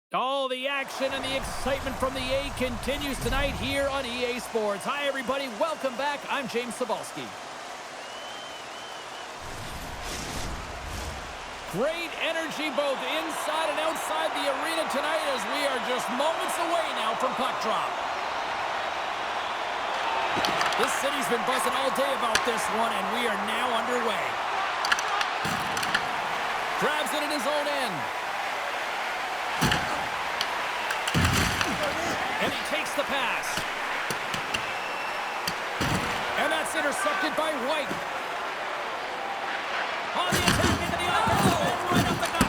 All the action and the excitement from the A continues tonight here on EA Sports. Hi, everybody. Welcome back. I'm James Cebulski. Great energy both inside and outside the arena tonight as we are just moments away now from puck drop. This city's been buzzing all day about this one, and we are now underway. Grabs it in his own end. And he takes the pass. And that's intercepted by White. On the attack into the offensive end, right up the gut.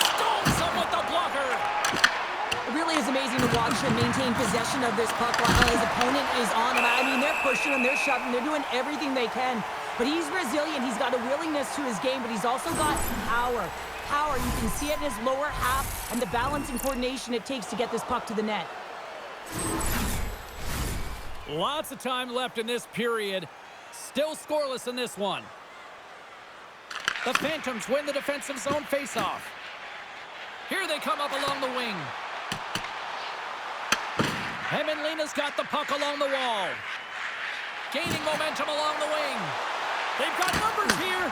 Stones him with the blocker. It really is amazing to watch him maintain possession of this puck while his opponent is on him. I mean, they're pushing him, they're shoving, they're doing everything they can. But he's resilient, he's got a willingness to his game, but he's also got power. Power, you can see it in his lower half and the balance and coordination it takes to get this puck to the net. Lots of time left in this period. Still scoreless in this one. The Phantoms win the defensive zone faceoff. Here they come up along the wing. Hameenlinna's got the puck along the wall. Gaining momentum along the wing. They've got numbers here.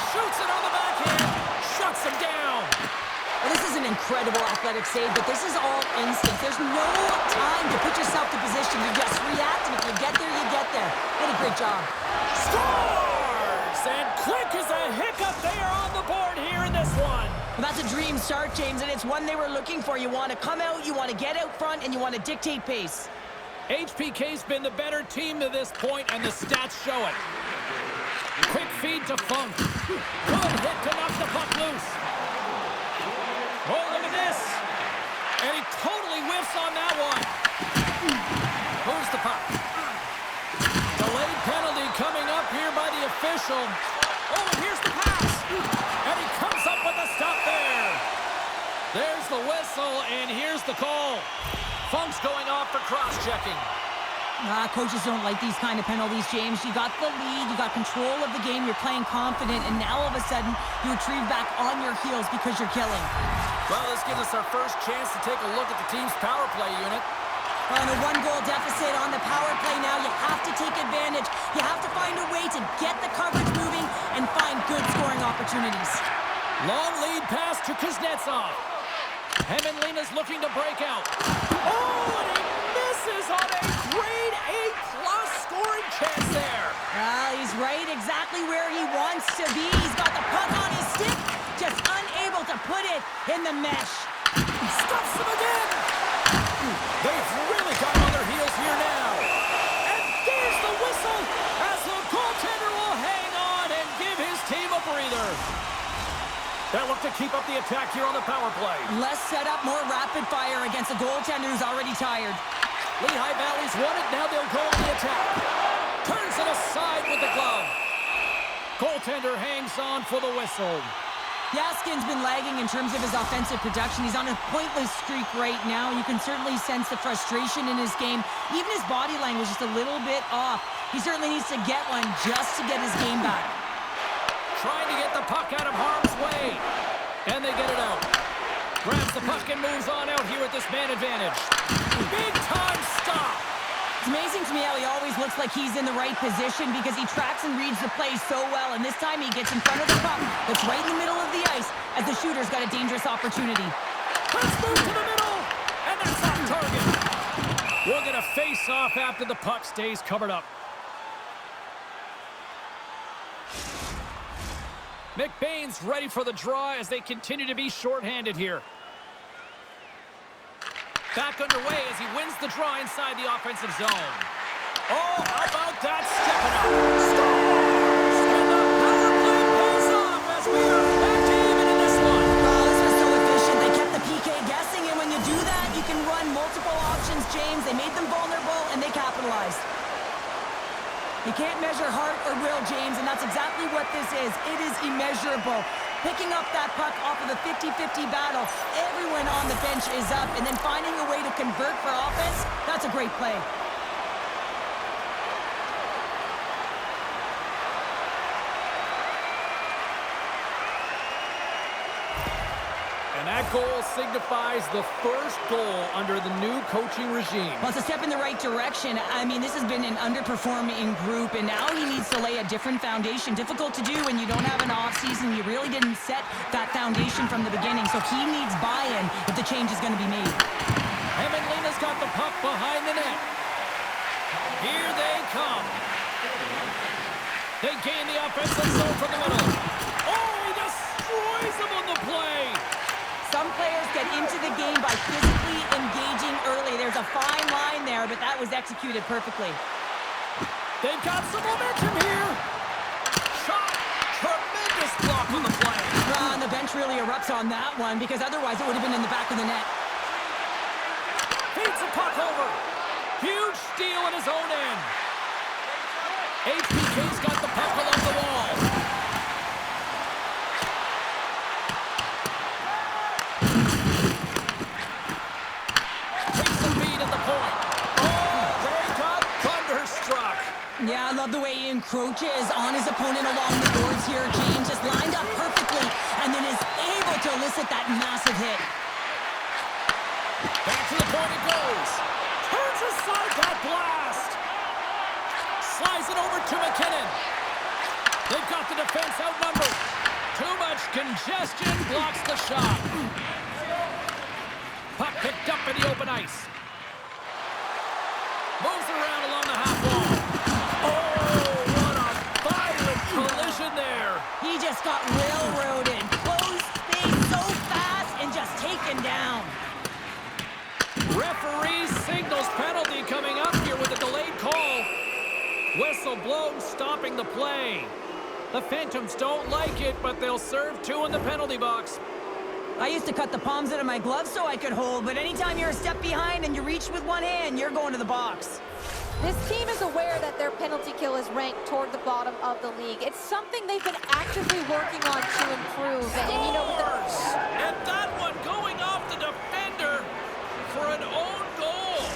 Shoots it on the backhand. Shuts him down. Well, this is an incredible athletic save, but this is all instinct. There's no time to put yourself to position. You just react, and if you get there, you get there. What a great job. Scores! And quick as a hiccup, they are on the board here in this one. Well, that's a dream start, James, and it's one they were looking for. You want to come out, you want to get out front, and you want to dictate pace. HPK's been the better team to this point, and the stats show it. Quick feed to Funk. Good hit to knock the puck loose. Oh, look at this. And he totally whiffs on that one. Moves the puck. Delayed penalty coming up here by the official. Oh, and here's the pass. And he comes up with a stop there. There's the whistle, and here's the call. Funk's going off for cross-checking. Coaches don't like these kind of penalties, James. You got the lead, you got control of the game, you're playing confident, and now all of a sudden, you retrieve back on your heels because you're killing. Well, this gives us our first chance to take a look at the team's power play unit. On a one-goal deficit on the power play now, you have to take advantage. You have to find a way to get the coverage moving and find good scoring opportunities. Long lead pass to Kuznetsov. Hameenlinna's looking to break out. Oh, and he misses on a grade A-plus scoring chance there. Well, he's right exactly where he wants to be. He's got the puck on his stick, just unable to put it in the mesh. He stuffs him again. They've really got on their heels here now. And there's the whistle as the goaltender will hang on and give his team a breather. They'll look to keep up the attack here on the power play. Less setup, more rapid fire against a goaltender who's already tired. Lehigh Valley's won it, now they'll go on the attack. Turns it aside with the glove. Goaltender hangs on for the whistle. Yaskin's been lagging in terms of his offensive production. He's on a pointless streak right now. You can certainly sense the frustration in his game. Even his body language is just a little bit off. He certainly needs to get one just to get his game back. Trying to get the puck out of harm's way. And they get it out. Grabs the puck and moves on out here with this man advantage. Big time stop. It's amazing to me how he always looks like he's in the right position because he tracks and reads the play so well. And this time he gets in front of the puck that's right in the middle of the ice as the shooter's got a dangerous opportunity. Let's move to the middle. And that's off target. We'll get a face-off after the puck stays covered up. McBain's ready for the draw as they continue to be shorthanded here. Back underway as he wins the draw inside the offensive zone. Oh, how about that stepping up? Scores! And the power play pays off as we are back to even in this one. Oh, this was so efficient. They kept the PK guessing, and when you do that, you can run multiple options, James. They made them vulnerable, and they capitalized. You can't measure heart or will, James, and that's exactly what this is. It is immeasurable. Picking up that puck off of the 50-50 battle, everyone on the bench is up, and then finding a way to convert for offense, that's a great play. that goal signifies the first goal under the new coaching regime. Well, it's a step in the right direction. I mean, this has been an underperforming group, and now he needs to lay a different foundation. Difficult to do when you don't have an offseason. You really didn't set that foundation from the beginning, so he needs buy-in if the change is going to be made. Hameenlinna's got the puck behind the net. Here they come. They gain the offensive zone from the middle. Oh, he destroys them on the play. Some players get into the game by physically engaging early. There's a fine line there, but that was executed perfectly. They've got some momentum here. Shot. Tremendous block on the play. And the bench really erupts on that one because otherwise it would have been in the back of the net. Feeds the puck over. Huge steal in his own end. HBK's got the puck along the wall. Takes the feed at the point. Oh, they got thunderstruck. Yeah, I love the way he encroaches on his opponent along the boards here. James just lined up perfectly and then is able to elicit that massive hit. Back to the point it goes. Turns aside that blast. Slides it over to McKinnon. They've got the defense outnumbered. Too much congestion blocks the shot. Puck picked up in the open ice. Moves around along the half wall. Oh, what a violent collision there. He just got railroaded. Closed space so fast and just taken down. Referee signals penalty coming up here with a delayed call. Whistle blown, stopping the play. The Phantoms don't like it, but they'll serve two in the penalty box. I used to cut the palms out of my gloves so I could hold, but anytime you're a step behind and you reach with one hand, you're going to the box. This team is aware that their penalty kill is ranked toward the bottom of the league. It's something they've been actively working on to improve. And you know, and that one going off the defender for an own goal.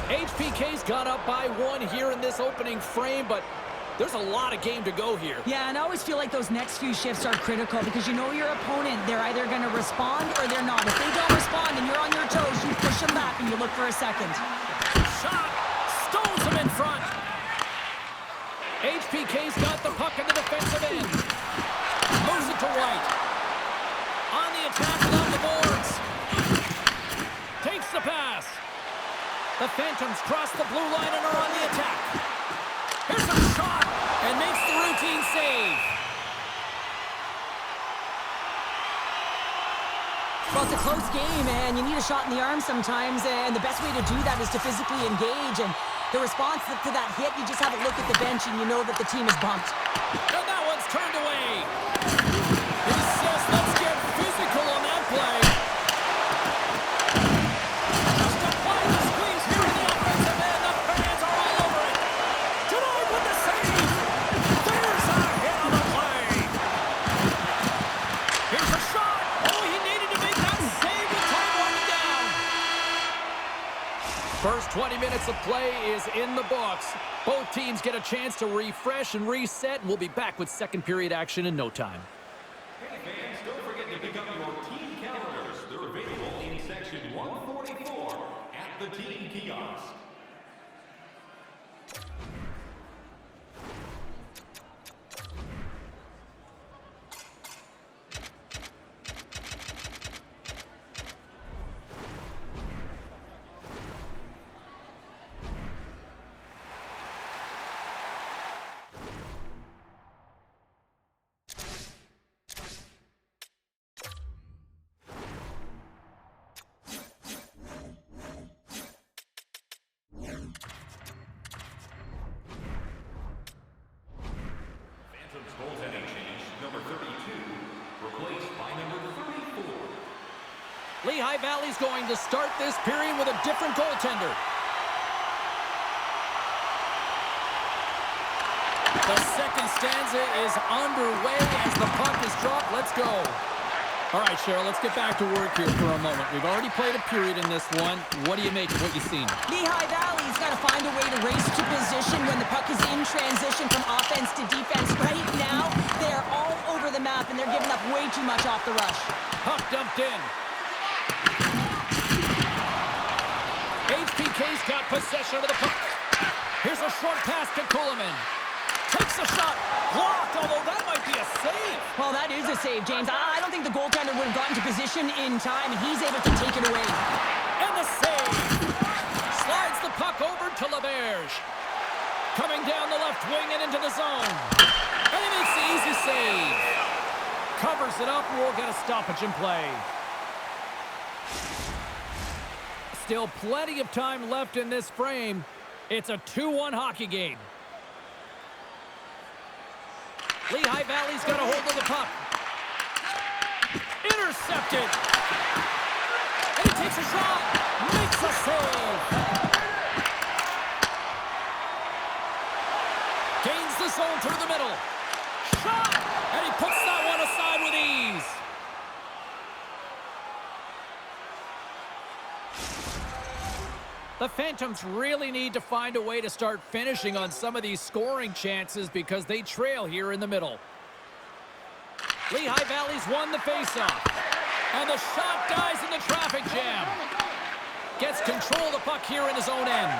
HPK's got up by one here in this opening frame, but there's a lot of game to go here. Yeah, and I always feel like those next few shifts are critical because you know your opponent, they're either going to respond or they're not. If they don't respond and you're on your toes, you push them back and you look for a second. Shot! Stones him in front. HPK's got the puck in the defensive end. Moves it to right. On the attack along the boards. Takes the pass. The Phantoms cross the blue line and are on the attack. Here's a shot and makes the routine save. Well, it's a close game, and you need a shot in the arm sometimes, and the best way to do that is to physically engage. And the response to that hit, you just have a look at the bench, and you know that the team is bumped. And that one's turned away. He says, let's get physical on that play. Just apply the squeeze here in the offensive end. The fans are all over it. Tonight with the save. There's a hit on the play. Here's a shot. Oh, he needed to make that save with time winding down. First 20 minutes of play is in the books. Both teams get a chance to refresh and reset, and we'll be back with second period action in no time. Hey fans, don't forget to pick up your team calendars. They're available in section 144 at the team kiosk. Goaltending change, number 32, replaced by number 34. Lehigh Valley's going to start this period with a different goaltender. The second stanza is underway as the puck is dropped. Let's go. All right, Cheryl, let's get back to work here for a moment. We've already played a period in this one. What do you make of what you've seen? Lehigh Valley's got to find a way to race to position when the puck is in transition from offense to defense. Right now, they're all over the map, and they're giving up way too much off the rush. Puck dumped in. HPK's got possession of the puck. Here's a short pass to Kuhlman. Takes a shot. Blocked, although that might be a save. Well, that is a save, James. I don't think the goaltender would have gotten to position in time, and he's able to take it away. And the save. Slides the puck over to LaBerge. Coming down the left wing and into the zone. And he makes the easy save. Covers it up, and we'll get a stoppage in play. Still plenty of time left in this frame. It's a 2-1 hockey game. Lehigh Valley's got a hold of the puck. Intercepted. And he takes a shot. Makes a save. Gains the zone through the middle. Shot. And he puts that one aside with ease. The Phantoms really need to find a way to start finishing on some of these scoring chances because they trail here in the middle. Lehigh Valley's won the faceoff. And the shot dies in the traffic jam. Gets control of the puck here in his own end.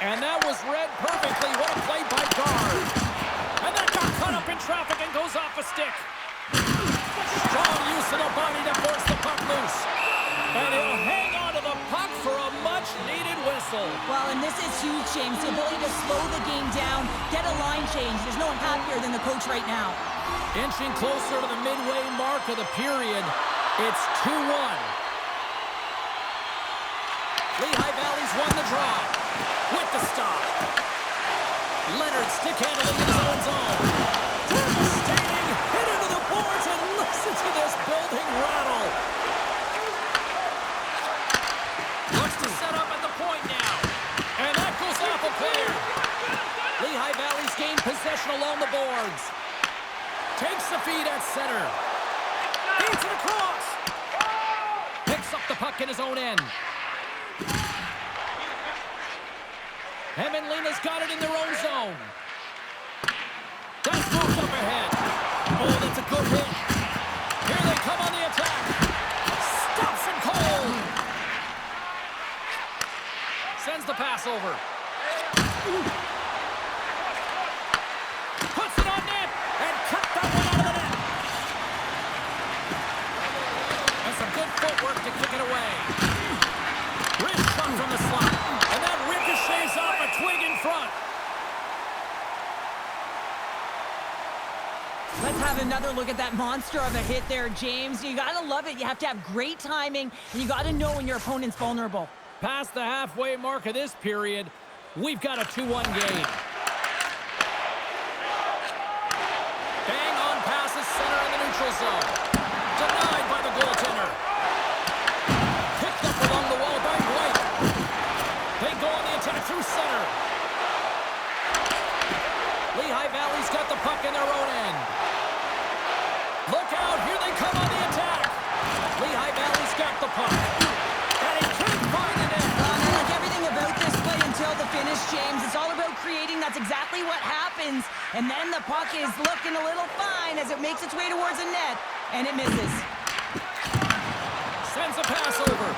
And that was read perfectly. What a play by guard. And that got caught up in traffic and goes off a stick. Strong use of the body to force the puck loose. And he'll hang on to the puck for a much-needed whistle. Well, and this is huge, James. The ability to slow the game down, get a line change. There's no one happier than the coach right now. Inching closer to the midway mark of the period. It's 2-1. Lehigh Valley's won the draw. With the stop. Leonard stick handling in his own zone. Devastating. Hit into the boards, and listen to this building rattle. Looks to set up at the point now. And that goes off a player. Lehigh Valley's gained possession along the boards. Takes the feed at center. Feeds it across. Picks up the puck in his own end. Hameenlinna's got it in their own zone. That's moved up ahead. Oh, that's a good hit. Here they come on the attack. Stops him cold. Sends the pass over. Puts it on net and cut that one out of the net. And some good footwork to kick it away. Wrist shot from the slot. And that ricochets off a twig in front. Let's have another look at that monster of a hit there, James. You gotta love it. You have to have great timing, and you gotta know when your opponent's vulnerable. Past the halfway mark of this period, we've got a 2-1 game. Bang on passes center in the neutral zone. Denied by the goaltender. Picked up along the wall by White. They go on the attack through center. Lehigh Valley's got the puck in their own end. Look out, here they come on the attack. Lehigh Valley's got the puck. And he can't find the net. I like everything about this play until the finish, James. It's all about creating. That's exactly what happens. And then the puck is looking a little fine as it makes its way towards the net. And it misses. Sends a pass over.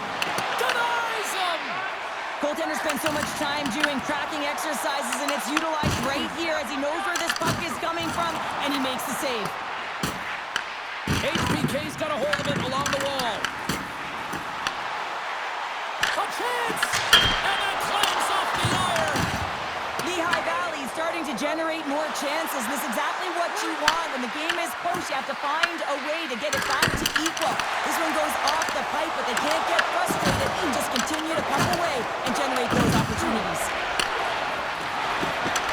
Denies him! Goaltender spends so much time doing tracking exercises, and it's utilized right here as he knows where this puck is coming from, and he makes the save. HPK's got a hold of it along the wall. A chance! And that clams off the iron! Lehigh Valley starting to generate more chances. This is exactly what you want. When the game is close, you have to find a way to get it back to equal. This one goes off the pipe, but they can't get frustrated and just continue to pump away and generate those opportunities.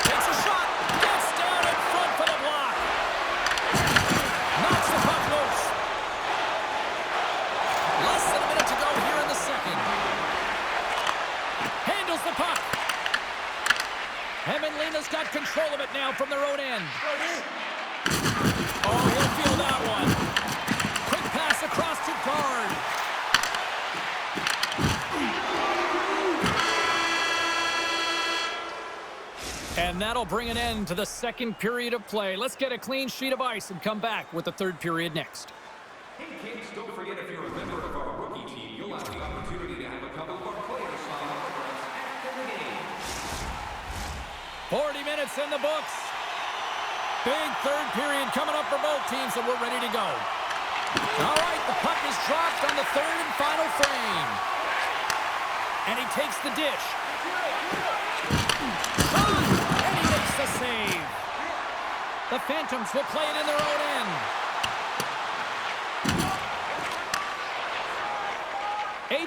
Takes a shot, gets down in front for the block. Knocks the puck loose. Less than a minute to go here in the second. Handles the puck. Hameenlinna's got control of it now from their own end. Oh, he'll feel that one. Quick pass across to guard. And that'll bring an end to the second period of play. Let's get a clean sheet of ice and come back with the third period next. Hey kids, don't forget if you're a member of our rookie team, you'll have the opportunity to have a couple of our players sign autographs after the game. 40 minutes in the books. Big third period coming up for both teams, and we're ready to go. All right, the puck is dropped on the third and final frame. And he takes the dish. And he makes the save. The Phantoms will play it in their own end.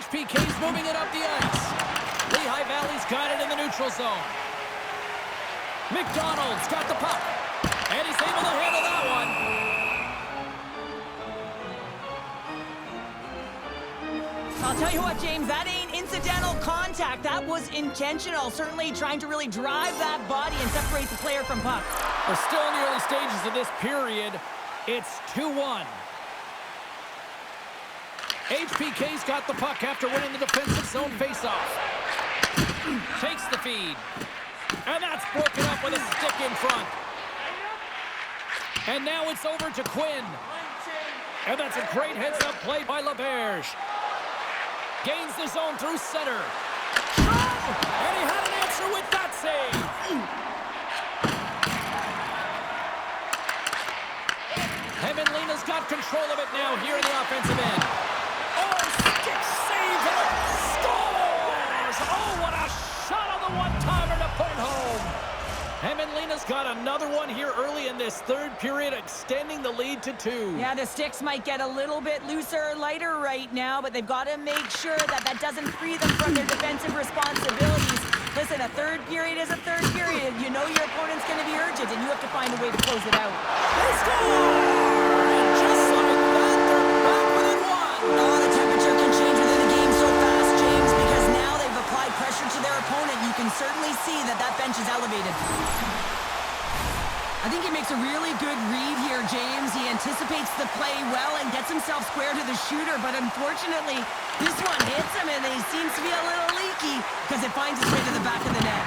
HPK's moving it up the ice. Lehigh Valley's got it in the neutral zone. McDonald's got the puck. And he's able to handle that one. I'll tell you what, James, that ain't incidental contact. That was intentional. Certainly trying to really drive that body and separate the player from puck. We're still in the early stages of this period. It's 2-1. HPK's got the puck after winning the defensive zone faceoff. Takes the feed. And that's broken up with a stick in front. And now it's over to Quinn. And that's a great heads-up play by LaBerge. Gains the zone through center. And he had an answer with that save. Hameenlinna's got control of it now here in the offensive end. Oh, stick save and scores! Oh, what a shot on the one-timer to put it home. Hameenlinna's got another one here early in this third period, extending the lead to 2. Yeah, the sticks might get a little bit looser or lighter right now, but they've got to make sure that that doesn't free them from their defensive responsibilities. Listen, a third period is a third period. You know your opponent's going to be urgent, and you have to find a way to close it out. They score! And just like that, they're back within 1. Oh, the temperature can change within the game so fast, James, because now they've applied pressure to their opponent. You can certainly see that that bench is elevated. I think he makes a really good read here, James. He anticipates the play well and gets himself square to the shooter, but unfortunately, this one hits him and he seems to be a little leaky because it finds its way to the back of the net.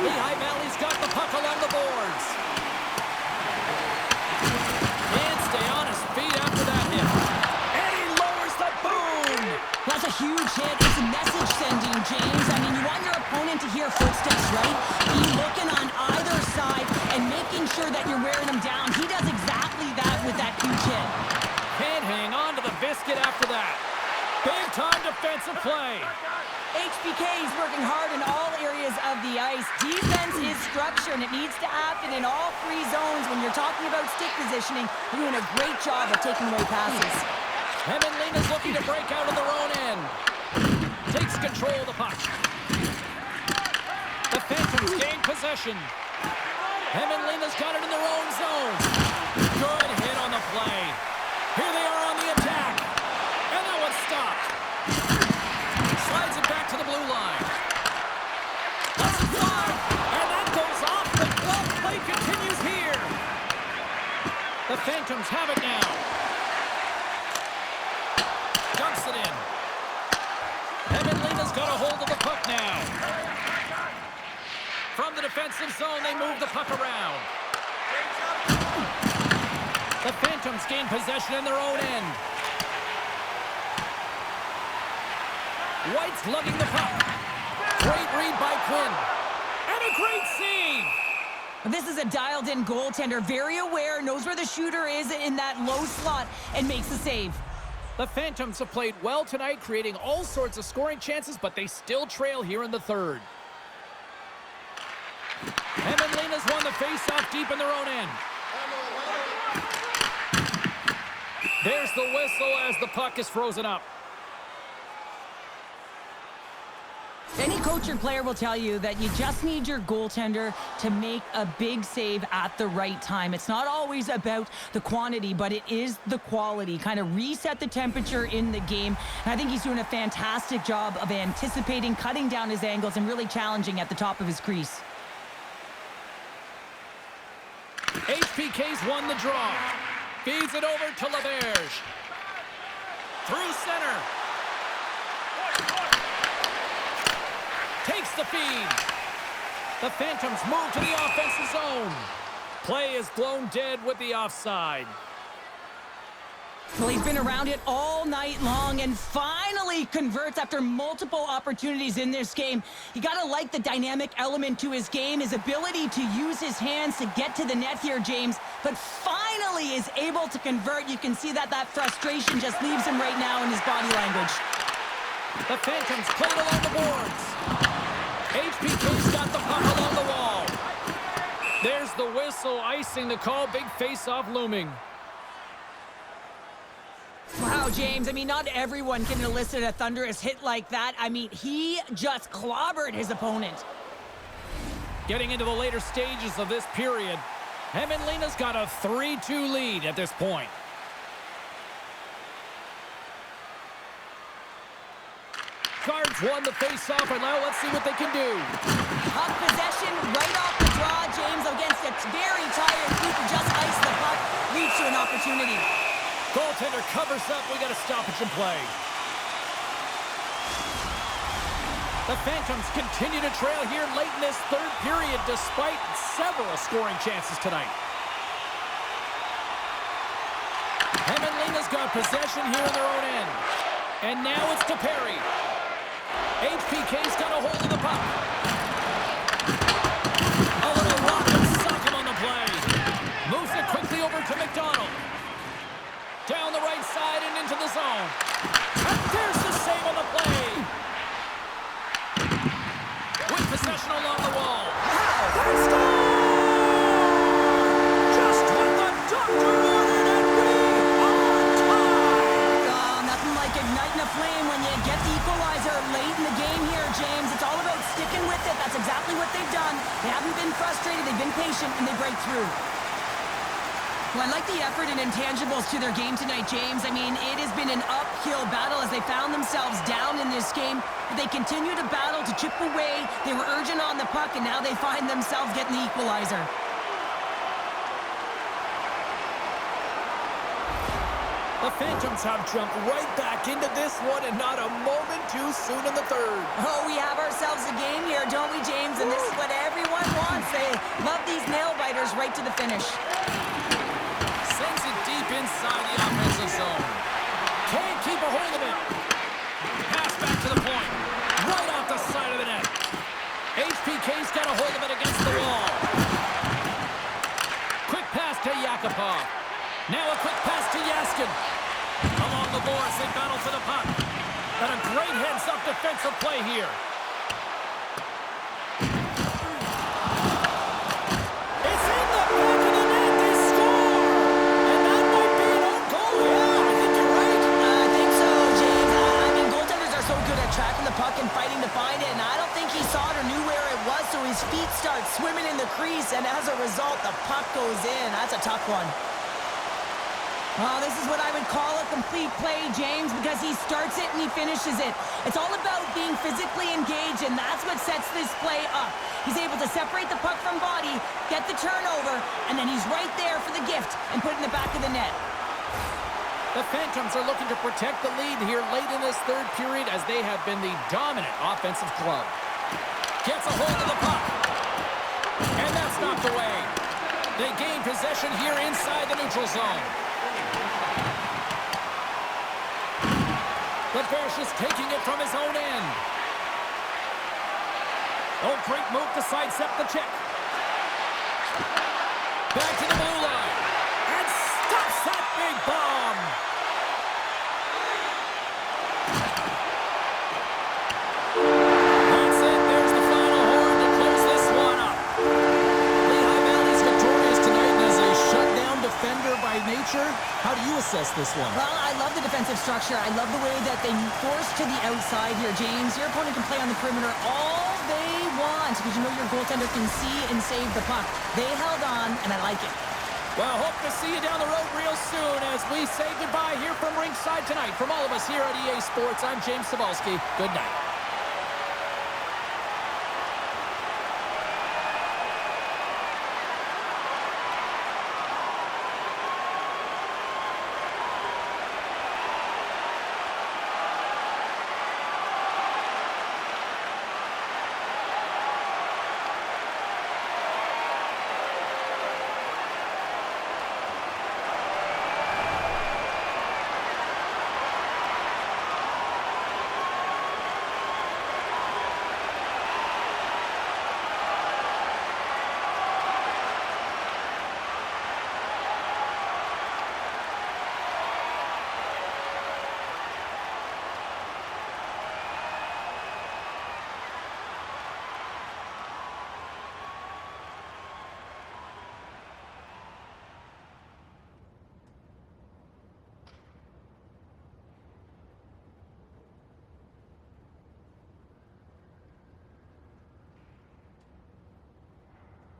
Lehigh Valley's got the puck along the boards. Can't stay on his feet after that hit. And he lowers the boom! That's a huge hit. It's a message sending, James. I mean, you want your opponent to hear footsteps, right? Be looking on either side and making sure that you're wearing them down. He does exactly that with that huge hit. Can't hang on to the biscuit after that. Big-time defensive play. HBK is working hard in all areas of the ice. Defense is structure, and it needs to happen in all 3 zones. When you're talking about stick positioning, you're doing a great job of taking away passes. Hameenlinna's looking to break out of their own end. Takes control of the puck. The Phantoms gain possession. Hameenlinna's got it in their own zone. Good hit on the play. Here they are on the attack. And that one's stopped. Slides it back to the blue line. That's a fly. And that goes off the glove. Play continues here. The Phantoms have it now. Dumps it in. Hameenlinna's got a hold of the puck now. From the defensive zone, they move the puck around. The Phantoms gain possession in their own end. White's lugging the puck. Great read by Quinn. And a great save! This is a dialed-in goaltender, very aware, knows where the shooter is in that low slot, and makes the save. The Phantoms have played well tonight, creating all sorts of scoring chances, but they still trail here in the third. Hameenlinna's won the face-off deep in their own end. There's the whistle as the puck is frozen up. Any coach or player will tell you that you just need your goaltender to make a big save at the right time. It's not always about the quantity, but it is the quality. Kind of reset the temperature in the game. And I think he's doing a fantastic job of anticipating, cutting down his angles, and really challenging at the top of his crease. HPK's won the draw. Feeds it over to LaBerge. Through center. Takes the feed. The Phantoms move to the offensive zone. Play is blown dead with the offside. Well, he's been around it all night long and finally converts after multiple opportunities in this game. You got to like the dynamic element to his game, his ability to use his hands to get to the net here, James, but finally is able to convert. You can see that frustration just leaves him right now in his body language. The Phantoms played along the boards. HPK's got the puck along the wall. There's the whistle, icing the call, big face-off looming. Wow, James, I mean, not everyone can elicit a thunderous hit like that. I mean, he just clobbered his opponent. Getting into the later stages of this period, Hameenlinna's got a 3-2 lead at this point. Cards won the face-off, and now let's see what they can do. Puck possession right off the draw, James, against a very tired group who just iced the puck, leads to an opportunity. Goaltender covers up. We got a stoppage in play. The Phantoms continue to trail here late in this third period despite several scoring chances tonight. Hameenlinna's got possession here in their own end. And now it's to Perry. HPK's got a hold of the puck. A little rock and sock him on the play. Moves it quickly over to McDonald. Down the right side and into the zone. And there's the save on the play. With possession along the wall. They score! Just what the doctor ordered and we on time! Oh, nothing like igniting a flame when you get the equalizer late in the game here, James. It's all about sticking with it. That's exactly what they've done. They haven't been frustrated. They've been patient, and they break through. Well, I like the effort and intangibles to their game tonight, James. I mean, it has been an uphill battle as they found themselves down in this game. But they continue to battle, to chip away. They were urgent on the puck, and now they find themselves getting the equalizer. The Phantoms have jumped right back into this one, and not a moment too soon in the third. Oh, we have ourselves a game here, don't we, James? And this is what everyone wants. They love these nail-biters right to the finish. Sends it deep inside the offensive zone. Can't keep a hold of it. Pass back to the point. Right off the side of the net. HPK's got a hold of it against the wall. Quick pass to Yakupov. Now a quick pass to Yaskin. Along the boards, they battle for the puck. And a great heads-up defensive play here. It's in the back of the net. They score! And that might be an own goal. Yeah, I think you're right. I think so, James. I mean, goaltenders are so good at tracking the puck and fighting to find it, and I don't think he saw it or knew where it was, so his feet start swimming in the crease, and as a result, the puck goes in. That's a tough one. Oh, this is what I would call a complete play, James, because he starts it and he finishes it. It's all about being physically engaged, and that's what sets this play up. He's able to separate the puck from body, get the turnover, and then he's right there for the gift and put it in the back of the net. The Phantoms are looking to protect the lead here late in this third period as they have been the dominant offensive club. Gets a hold of the puck. And that's knocked away. They gain possession here inside the neutral zone. The Bears is taking it from his own end. Oh, great move to sidestep the check. Back to the blue line. And stops that big bomb. That's it. There's the final horn to close this one up. Lehigh Valley's victorious tonight, and as a shutdown defender by nature, how do you assess this one? Well, I love the defensive structure. I love the way that they force to the outside here, James. Your opponent can play on the perimeter all they want because you know your goaltender can see and save the puck. They held on, and I like it. Well, hope to see you down the road real soon as we say goodbye here from ringside tonight. From all of us here at EA Sports, I'm James Cebulski. Good night.